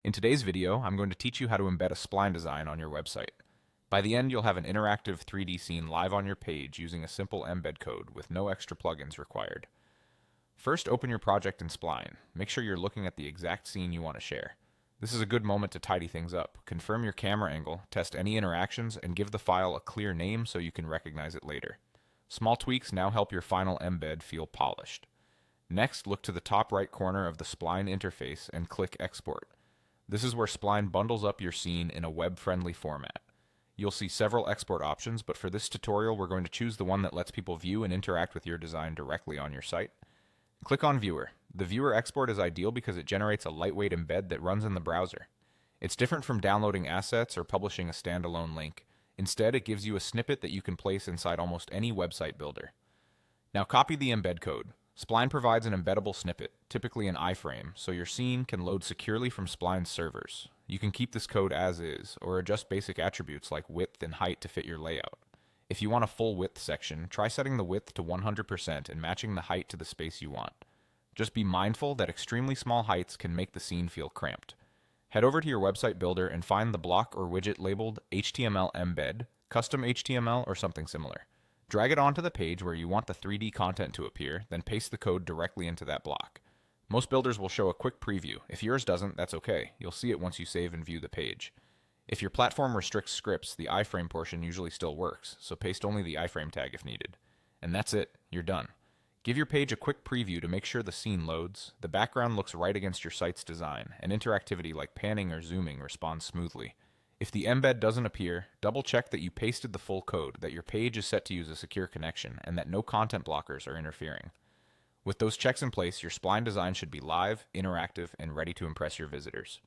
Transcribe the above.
In today's video, I'm going to teach you how to embed a spline design on your website. By the end, you'll have an interactive 3D scene live on your page using a simple embed code with no extra plugins required. First, open your project in Spline. Make sure you're looking at the exact scene you want to share. This is a good moment to tidy things up. Confirm your camera angle, test any interactions, and give the file a clear name so you can recognize it later. Small tweaks now help your final embed feel polished. Next, look to the top right corner of the Spline interface and click Export. This is where Spline bundles up your scene in a web-friendly format. You'll see several export options, but for this tutorial we're going to choose the one that lets people view and interact with your design directly on your site. Click on Viewer. The Viewer export is ideal because it generates a lightweight embed that runs in the browser. It's different from downloading assets or publishing a standalone link. Instead, it gives you a snippet that you can place inside almost any website builder. Now copy the embed code. Spline provides an embeddable snippet, typically an iframe, so your scene can load securely from Spline's servers. You can keep this code as is, or adjust basic attributes like width and height to fit your layout. If you want a full width section, try setting the width to 100% and matching the height to the space you want. Just be mindful that extremely small heights can make the scene feel cramped. Head over to your website builder and find the block or widget labeled HTML embed, custom HTML, or something similar. Drag it onto the page where you want the 3D content to appear, then paste the code directly into that block. Most builders will show a quick preview. If yours doesn't, that's okay. You'll see it once you save and view the page. If your platform restricts scripts, the iframe portion usually still works, so paste only the iframe tag if needed. And that's it. You're done. Give your page a quick preview to make sure the scene loads, the background looks right against your site's design, and interactivity like panning or zooming responds smoothly. If the embed doesn't appear, double check that you pasted the full code, that your page is set to use a secure connection, and that no content blockers are interfering. With those checks in place, your Spline design should be live, interactive, and ready to impress your visitors.